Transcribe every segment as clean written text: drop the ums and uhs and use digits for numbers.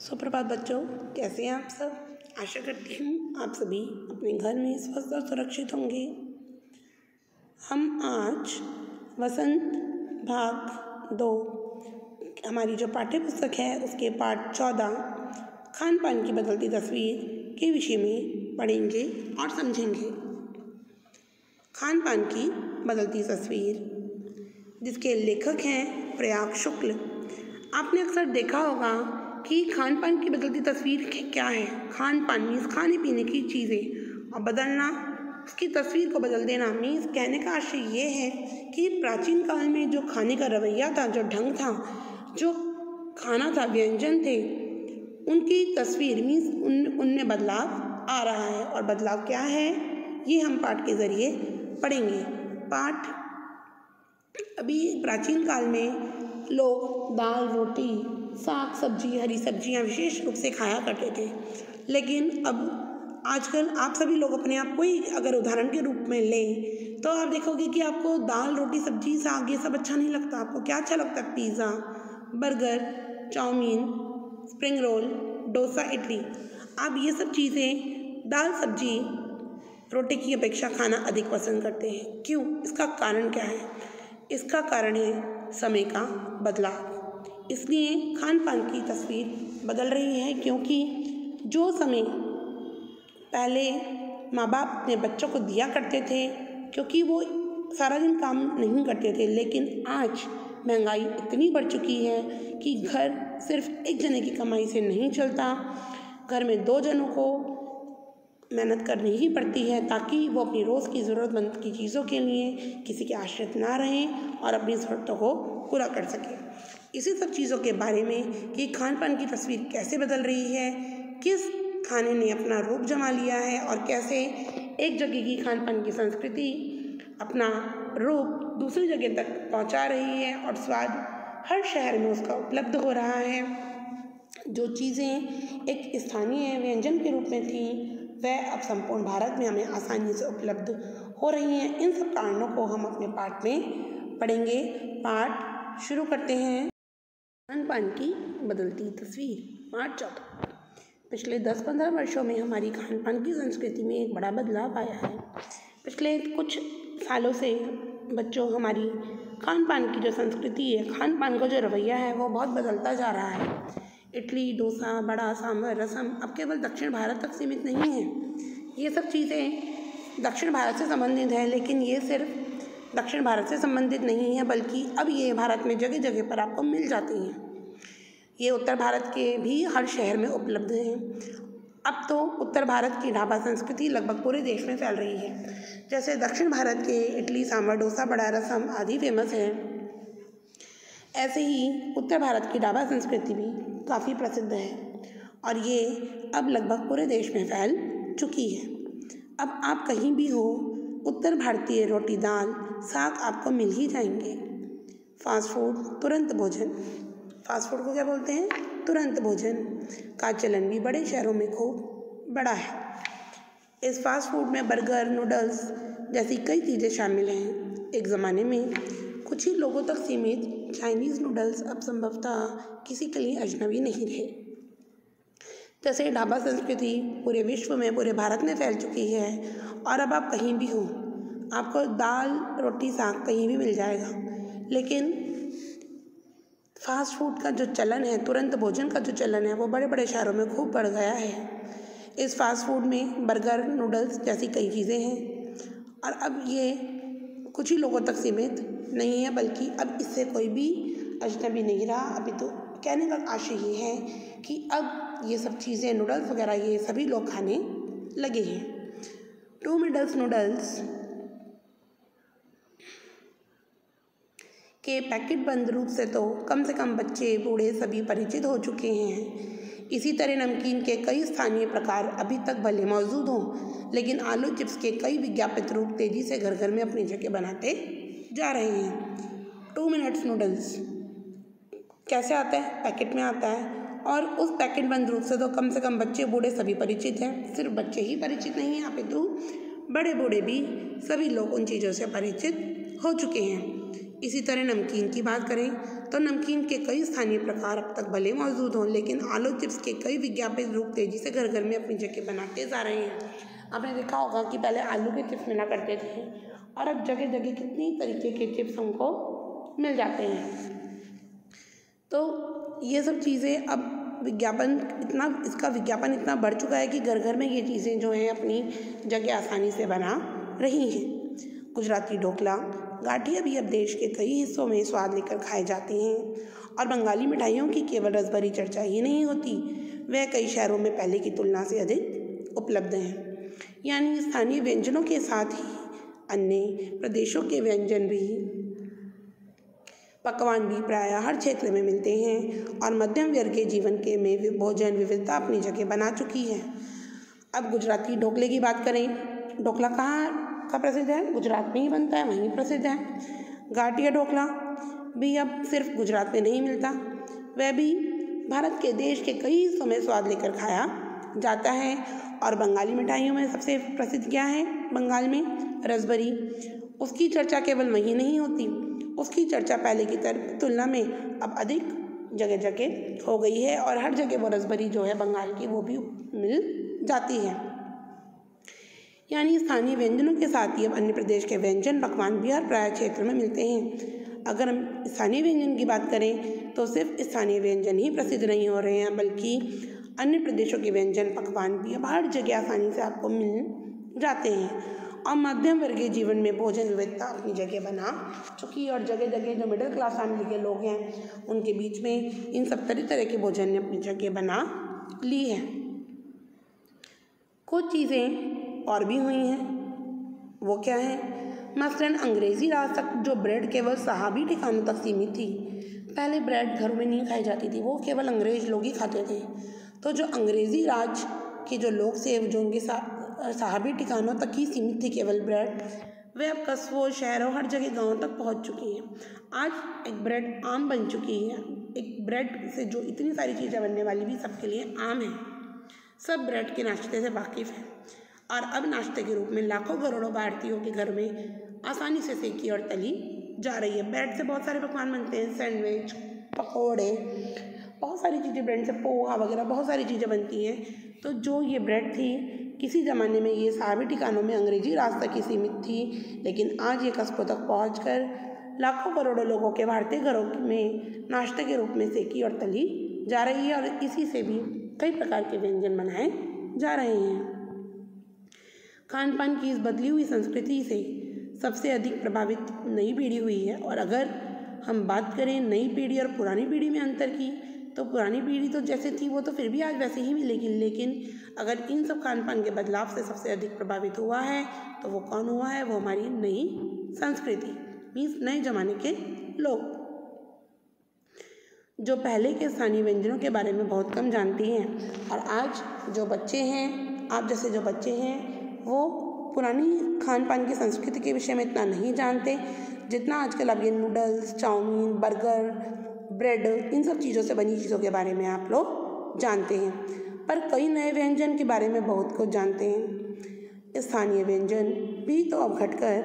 सुप्रभात बच्चों, कैसे हैं आप सब। आशा करती हूँ आप सभी अपने घर में स्वस्थ और सुरक्षित होंगे। हम आज वसंत भाग 2 हमारी जो पाठ्य पुस्तक है उसके पाठ 14 खान पान की बदलती तस्वीर के विषय में पढ़ेंगे और समझेंगे। खान पान की बदलती तस्वीर, जिसके लेखक हैं प्रयाग शुक्ल। आपने अक्सर देखा होगा कि खान पान की बदलती तस्वीर क्या है। खान पान मीन्स खाने पीने की चीज़ें, और बदलना उसकी तस्वीर को बदल देना मीन्स कहने का आशय ये है कि प्राचीन काल में जो खाने का रवैया था, जो ढंग था, जो खाना था, व्यंजन थे, उनकी तस्वीर मीन्स उनमें बदलाव आ रहा है। और बदलाव क्या है ये हम पाठ के ज़रिए पढ़ेंगे। पाठ अभी प्राचीन काल में लोग दाल रोटी साग सब्जी हरी सब्जियां विशेष रूप से खाया करते थे, लेकिन अब आजकल आप सभी लोग अपने आप को ही अगर उदाहरण के रूप में लें तो आप देखोगे कि आपको दाल रोटी सब्जी साग ये सब अच्छा नहीं लगता। आपको क्या अच्छा लगता है? Pizza, burger, chowmein, spring roll, dosa, idli. आप ये सब चीज़ें दाल सब्जी रोटी की अपेक्षा खाना अधिक पसंद करते हैं। क्यों? इसका कारण क्या है? इसका कारण है समय का बदलाव। इसलिए खान पान की तस्वीर बदल रही है, क्योंकि जो समय पहले माँ बाप अपने बच्चों को दिया करते थे, क्योंकि वो सारा दिन काम नहीं करते थे, लेकिन आज महंगाई इतनी बढ़ चुकी है कि घर सिर्फ एक जने की कमाई से नहीं चलता। घर में 2 जनों को मेहनत करनी ही पड़ती है ताकि वो अपनी रोज़ की ज़रूरतमंद की चीज़ों के लिए किसी के आश्रित ना रहें और अपनी ज़रूरतों को पूरा कर सकें। इसी सब चीज़ों के बारे में कि खान पान की तस्वीर कैसे बदल रही है, किस खाने ने अपना रूप जमा लिया है और कैसे एक जगह की खान पान की संस्कृति अपना रूप दूसरी जगह तक पहुंचा रही है और स्वाद हर शहर में उसका उपलब्ध हो रहा है। जो चीज़ें एक स्थानीय व्यंजन के रूप में थी वह अब संपूर्ण भारत में हमें आसानी से उपलब्ध हो रही हैं। इन सब कारणों को हम अपने पाठ में पढ़ेंगे। पाठ शुरू करते हैं। खान पान की बदलती तस्वीर, पाठ 14। पिछले 10-15 वर्षों में हमारी खान पान की संस्कृति में एक बड़ा बदलाव आया है। पिछले कुछ सालों से बच्चों हमारी खान पान की जो संस्कृति है, खान पान का जो रवैया है वो बहुत बदलता जा रहा है। इडली, डोसा, बड़ा, सांभर, रसम अब केवल दक्षिण भारत तक सीमित नहीं है। ये सब चीज़ें दक्षिण भारत से संबंधित है, लेकिन ये सिर्फ दक्षिण भारत से संबंधित नहीं है, बल्कि अब ये भारत में जगह जगह पर आपको मिल जाती हैं। ये उत्तर भारत के भी हर शहर में उपलब्ध हैं। अब तो उत्तर भारत की ढाबा संस्कृति लगभग पूरे देश में फैल रही है। जैसे दक्षिण भारत के इडली, सांभर, डोसा, बड़ा, रसम आदि फेमस है, ऐसे ही उत्तर भारत की ढाबा संस्कृति भी काफ़ी प्रसिद्ध है और ये अब लगभग पूरे देश में फैल चुकी है। अब आप कहीं भी हो, उत्तर भारतीय रोटी दाल साग आपको मिल ही जाएंगे। फास्ट फूड, तुरंत भोजन, फास्ट फूड को क्या बोलते हैं? तुरंत भोजन का चलन भी बड़े शहरों में खूब बड़ा है। इस फास्ट फूड में बर्गर, नूडल्स जैसी कई चीज़ें शामिल हैं। एक ज़माने में कुछ ही लोगों तक सीमित चाइनीज़ नूडल्स अब संभवतः किसी के लिए अजनबी नहीं रहे। जैसे ढाबा संस्कृति पूरे विश्व में, पूरे भारत में फैल चुकी है और अब आप कहीं भी हो आपको दाल रोटी साग कहीं भी मिल जाएगा। लेकिन फास्ट फूड का जो चलन है, तुरंत भोजन का जो चलन है, वो बड़े बड़े शहरों में खूब बढ़ गया है। इस फास्ट फूड में बर्गर, नूडल्स जैसी कई चीज़ें हैं और अब ये कुछ ही लोगों तक सीमित नहीं है, बल्कि अब इससे कोई भी अजनबी नहीं रहा। अभी तो कहने का आशय ये है कि अब ये सब चीज़ें नूडल्स वगैरह ये सभी लोग खाने लगे हैं। 2 मिनट्स नूडल्स के पैकेट बंद रूप से तो कम से कम बच्चे बूढ़े सभी परिचित हो चुके हैं। इसी तरह नमकीन के कई स्थानीय प्रकार अभी तक भले मौजूद हों, लेकिन आलू चिप्स के कई विज्ञापित रूप तेज़ी से घर घर में अपनी जगह बनाते जा रहे हैं। 2 मिनट्स नूडल्स कैसे आता है? पैकेट में आता है और उस पैकेट बंद रूप से तो कम से कम बच्चे बूढ़े सभी परिचित हैं। सिर्फ बच्चे ही परिचित नहीं हैं, अपितु बड़े बूढ़े भी सभी लोग उन चीज़ों से परिचित हो चुके हैं। इसी तरह नमकीन की बात करें तो नमकीन के कई स्थानीय प्रकार अब तक भले मौजूद हों, लेकिन आलू चिप्स के कई विज्ञापित रूप तेजी से घर घर में अपनी जगह बनाते जा रहे हैं। आपने देखा होगा कि पहले आलू के चिप्स मिला करते थे और अब जगह जगह कितनी तरीके के चिप्स हमको मिल जाते हैं। तो ये सब चीज़ें अब इसका विज्ञापन इतना बढ़ चुका है कि घर घर में ये चीज़ें जो हैं अपनी जगह आसानी से बना रही हैं। गुजराती ढोकला, गाठिया भी अब देश के कई हिस्सों में स्वाद लेकर खाए जाते हैं और बंगाली मिठाइयों की केवल रसभरी चर्चा ही नहीं होती, वह कई शहरों में पहले की तुलना से अधिक उपलब्ध हैं। यानी स्थानीय व्यंजनों के साथ ही अन्य प्रदेशों के पकवान भी प्रायः हर क्षेत्र में मिलते हैं और मध्यम वर्गीय जीवन के में भोजन विविधता अपनी जगह बना चुकी है। अब गुजराती ढोकले की बात करें, ढोकला कहाँ का प्रसिद्ध है? गुजरात में ही बनता है, वहीं प्रसिद्ध है। गाठिया ढोकला भी अब सिर्फ गुजरात में नहीं मिलता, वह भी भारत के देश के कई हिस्सों में स्वाद लेकर खाया जाता है। और बंगाली मिठाइयों में सबसे प्रसिद्ध क्या है? बंगाल में रसभरी, उसकी चर्चा केवल वहीं नहीं होती, उसकी चर्चा पहले की तुलना में अब अधिक जगह जगह हो गई है और हर जगह वो रसभरी जो है बंगाल की वो भी मिल जाती है। यानी स्थानीय व्यंजनों के साथ ही अब अन्य प्रदेश के व्यंजन पकवान भी हर प्राय क्षेत्र में मिलते हैं। अगर हम स्थानीय व्यंजन की बात करें तो सिर्फ स्थानीय व्यंजन ही प्रसिद्ध नहीं हो रहे हैं, बल्कि अन्य प्रदेशों के व्यंजन पकवान भी अब हर जगह आसानी से आपको मिल जाते हैं और मध्यम वर्गीय जीवन में भोजन विविधता अपनी जगह बना चुकी है। और जगह जगह जो मिडिल क्लास फैमिली के लोग हैं उनके बीच में इन सब तरह तरह के भोजन ने अपनी जगह बना ली है। कुछ चीज़ें और भी हुई हैं, वो क्या है? मसलन अंग्रेज़ी राज तक जो ब्रेड केवल साहबी ठिकानों तक सीमित थी। पहले ब्रेड घरों में नहीं खाई जाती थी, वो केवल अंग्रेज़ लोग ही खाते थे। तो जो अंग्रेज़ी राज के जो लोग थे, जो उनके साहबी ठिकानों तक ही सीमित थी केवल ब्रेड, वे अब कस्बों, शहरों, हर जगह गाँव तक पहुंच चुकी है। आज एक ब्रेड आम बन चुकी है। एक ब्रेड से जो इतनी सारी चीज़ें बनने वाली भी सबके लिए आम है। सब ब्रेड के नाश्ते से वाकिफ़ हैं और अब नाश्ते के रूप में लाखों करोड़ों भारतीयों के घर में आसानी से सेकी और तली जा रही है। ब्रेड से बहुत सारे पकवान बनते हैं, सैंडविच, पकौड़े, बहुत सारी चीज़ें ब्रेड से, पोहा वगैरह बहुत सारी चीज़ें बनती हैं। तो जो ये ब्रेड थी किसी ज़माने में ये साहबी ठिकानों में अंग्रेजी राज तक ही सीमित थी, लेकिन आज ये कस्बों तक पहुंचकर लाखों करोड़ों लोगों के भारतीय घरों में नाश्ते के रूप में सेकी और तली जा रही है और इसी से भी कई प्रकार के व्यंजन बनाए जा रहे हैं। खान पान की इस बदली हुई संस्कृति से सबसे अधिक प्रभावित नई पीढ़ी हुई है। और अगर हम बात करें नई पीढ़ी और पुरानी पीढ़ी में अंतर की, तो पुरानी पीढ़ी तो जैसे थी वो तो फिर भी आज वैसे ही मिलेगी, लेकिन अगर इन सब खान पान के बदलाव से सबसे अधिक प्रभावित हुआ है तो वो कौन हुआ है? वो हमारी नई संस्कृति, मीन्स नए ज़माने के लोग, जो पहले के स्थानीय व्यंजनों के बारे में बहुत कम जानती हैं। और आज जो बच्चे हैं, आप जैसे जो बच्चे हैं, वो पुरानी खान पान की संस्कृति के विषय में इतना नहीं जानते जितना आजकल अब ये नूडल्स, चाउमीन, बर्गर, ब्रेड, इन सब चीज़ों से बनी चीज़ों के बारे में आप लोग जानते हैं। पर कई नए व्यंजन के बारे में बहुत कुछ जानते हैं। स्थानीय व्यंजन भी तो अब घटकर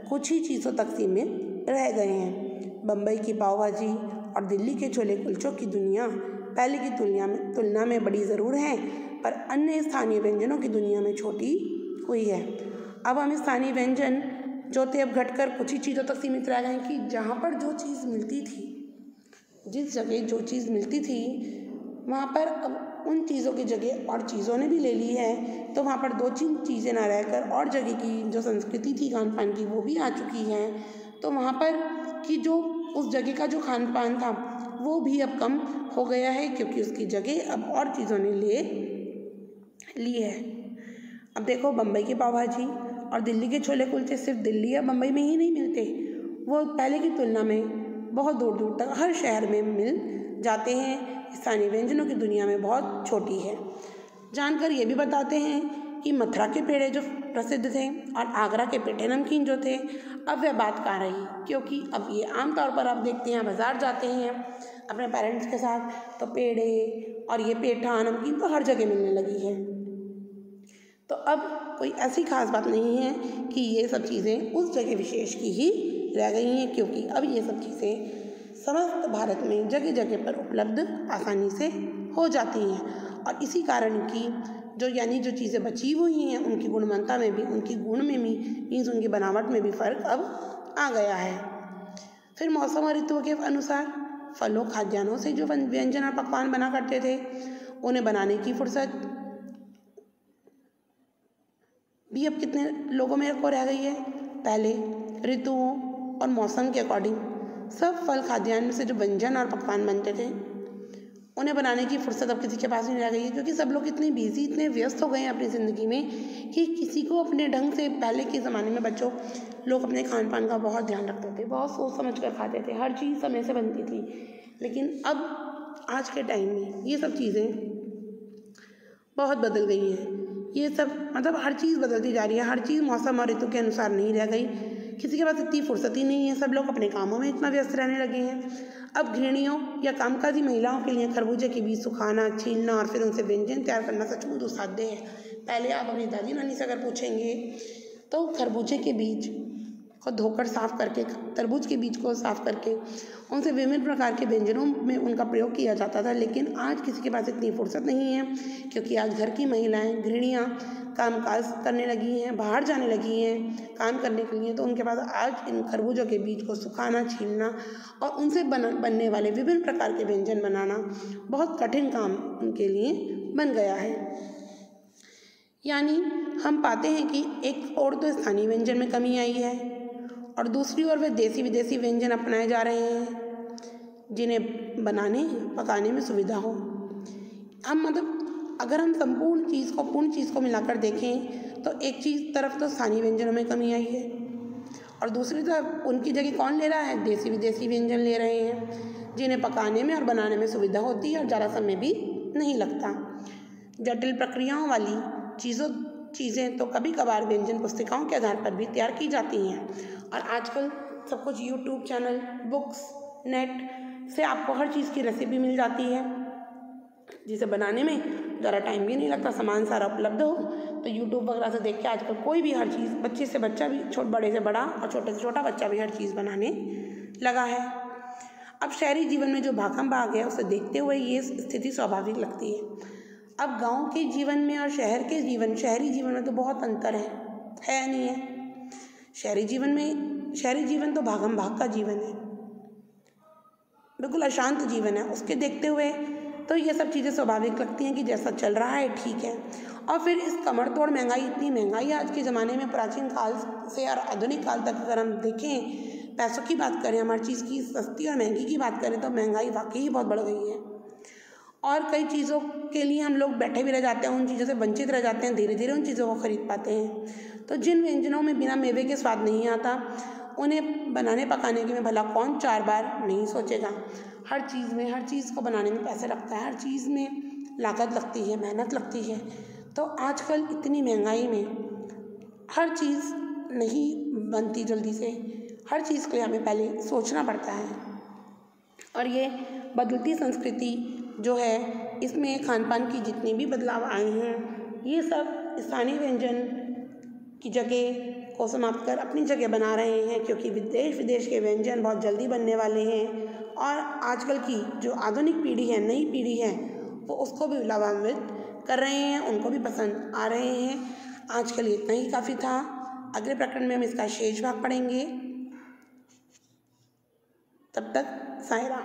कुछ ही चीज़ों तक सीमित रह गए हैं। बम्बई की पाव भाजी और दिल्ली के छोले कुलचों की दुनिया पहले की तुलना में बड़ी ज़रूर है, पर अन्य स्थानीय व्यंजनों की दुनिया में छोटी हुई है। अब हम स्थानीय व्यंजन जो थे अब घटकर कुछ ही चीज़ों तक सीमित रह गए कि जहाँ पर जो चीज़ मिलती थी, जिस जगह जो चीज़ मिलती थी, वहाँ पर अब उन चीज़ों की जगह और चीज़ों ने भी ले ली है। तो वहाँ पर दो तीन चीज़ें ना रहकर और जगह की जो संस्कृति थी खान पान की वो भी आ चुकी है। तो वहाँ पर कि जो उस जगह का जो खान पान था वो भी अब कम हो गया है, क्योंकि उसकी जगह अब और चीज़ों ने ले ली है। अब देखो, बम्बई की पाव भाजी और दिल्ली के छोले कुलचे सिर्फ दिल्ली या बम्बई में ही नहीं मिलते, वो पहले की तुलना में बहुत दूर दूर तक हर शहर में मिल जाते हैं। स्थानीय व्यंजनों की दुनिया में बहुत छोटी है। जानकर ये भी बताते हैं कि मथुरा के पेड़े जो प्रसिद्ध थे और आगरा के पेठे नमकीन जो थे, अब वह बात कहाँ रही, क्योंकि अब ये आमतौर पर आप देखते हैं बाज़ार जाते हैं अपने पेरेंट्स के साथ, तो पेड़े और ये पेठा नमकीन तो हर जगह मिलने लगी है। तो अब कोई ऐसी खास बात नहीं है कि ये सब चीज़ें उस जगह विशेष की ही रह गई हैं, क्योंकि अब ये सब चीज़ें समस्त भारत में जगह जगह पर उपलब्ध आसानी से हो जाती हैं। और इसी कारण की जो चीज़ें बची हुई हैं उनकी गुणवत्ता में भी, उनकी गुण में भी, मीन्स उनकी बनावट में भी फ़र्क अब आ गया है। फिर मौसम और ऋतुओं के अनुसार फलों खाद्यान्नों से जो व्यंजन और पकवान बना करते थे, उन्हें बनाने की फुर्सत भी अब कितने लोगों में को रह गई है। पहले ऋतुओं और मौसम के अकॉर्डिंग सब फल खाद्यान्न से जो व्यंजन और पकवान बनते थे, उन्हें बनाने की फुर्सत अब किसी के पास नहीं रह गई है, क्योंकि सब लोग इतने बिजी, इतने व्यस्त हो गए हैं अपनी ज़िंदगी में कि किसी को अपने ढंग से, पहले के ज़माने में बच्चों लोग अपने खान पान का बहुत ध्यान रखते थे, बहुत सोच समझ कर खाते थे, हर चीज़ समय से बनती थी। लेकिन अब आज के टाइम में ये सब चीज़ें बहुत बदल गई हैं। ये सब मतलब हर चीज़ बदलती जा रही है, हर चीज़ मौसम और ऋतु के अनुसार नहीं रह गई, किसी के पास इतनी फुर्सत ही नहीं है, सब लोग अपने कामों में इतना व्यस्त रहने लगे हैं। अब गृहिणियों या कामकाजी महिलाओं के लिए खरबूजे के बीज सुखाना, छीलना और फिर उनसे व्यंजन तैयार करना सचमुच दुस्साध्य है। पहले आप अपनी दादी नानी से अगर पूछेंगे तो खरबूजे के बीज को धोकर साफ करके, तरबूज के बीज को साफ करके उनसे विभिन्न प्रकार के व्यंजनों में उनका प्रयोग किया जाता था। लेकिन आज किसी के पास इतनी फुर्सत नहीं है, क्योंकि आज घर की महिलाएं, गृहिणियाँ कामकाज करने लगी हैं, बाहर जाने लगी हैं काम करने के लिए, तो उनके पास आज इन खरबूजों के बीज को सुखाना, छीलना और उनसे बनने वाले विभिन्न प्रकार के व्यंजन बनाना बहुत कठिन काम उनके लिए बन गया है। यानी हम पाते हैं कि एक और तो स्थानीय व्यंजन में कमी आई है और दूसरी ओर वे देसी विदेशी व्यंजन अपनाए जा रहे हैं जिन्हें बनाने पकाने में सुविधा हो। हम अगर हम संपूर्ण चीज़ को, पूर्ण चीज़ को मिलाकर देखें तो एक चीज़ तरफ तो स्थानीय व्यंजनों में कमी आई है और दूसरी तरफ उनकी जगह कौन ले रहा है, देसी विदेशी व्यंजन ले रहे हैं जिन्हें पकाने में और बनाने में सुविधा होती है और ज़्यादा समय भी नहीं लगता। जटिल प्रक्रियाओं वाली चीज़ें तो कभी कभार व्यंजन पुस्तिकाओं के आधार पर भी तैयार की जाती हैं और आजकल सब कुछ यूट्यूब चैनल, बुक्स, नेट से आपको हर चीज़ की रेसिपी मिल जाती है, जिसे बनाने में ज़्यादा टाइम भी नहीं लगता, सामान सारा उपलब्ध हो तो यूट्यूब वगैरह से देख के आजकल कोई भी हर चीज़, बच्चे से बच्चा भी, बड़े से बड़ा और छोटे से छोटा बच्चा भी हर चीज़ बनाने लगा है। अब शहरी जीवन में जो भागम भाग है उसे देखते हुए ये स्थिति स्वाभाविक लगती है। अब गांव के जीवन में और शहरी जीवन में तो बहुत अंतर है नहीं है। शहरी जीवन तो भागम भाग का जीवन है, बिल्कुल अशांत जीवन है। उसके देखते हुए तो ये सब चीज़ें स्वाभाविक लगती हैं कि जैसा चल रहा है ठीक है। और फिर इस कमर तोड़ महंगाई, इतनी महंगाई आज के ज़माने में, प्राचीन काल से और आधुनिक काल तक अगर हम देखें, पैसों की बात करें, हमारी चीज़ की सस्ती और महंगी की बात करें तो महंगाई वाकई ही बहुत बढ़ गई है और कई चीज़ों के लिए हम लोग बैठे भी रह जाते हैं, उन चीज़ों से वंचित रह जाते हैं, धीरे धीरे उन चीज़ों को खरीद पाते हैं। तो जिन व्यंजनों में बिना मेवे के स्वाद नहीं आता, उन्हें बनाने पकाने के में भला कौन 4 बार नहीं सोचेगा। हर चीज़ को बनाने में पैसे लगता है, हर चीज़ में लागत लगती है, मेहनत लगती है। तो आजकल इतनी महंगाई में हर चीज़ नहीं बनती जल्दी से, हर चीज़ के लिए हमें पहले सोचना पड़ता है। और ये बदलती संस्कृति जो है, इसमें खान पान की जितनी भी बदलाव आए हैं, ये सब स्थानीय व्यंजन की जगह को समाप्त कर अपनी जगह बना रहे हैं, क्योंकि विदेश विदेश के व्यंजन बहुत जल्दी बनने वाले हैं और आजकल की जो आधुनिक पीढ़ी है, नई पीढ़ी है, वो उसको भी लाभान्वित कर रहे हैं, उनको भी पसंद आ रहे हैं। आज के लिए इतना ही काफ़ी था। अगले प्रकरण में हम इसका शेष भाग पढ़ेंगे। तब तक सायरा।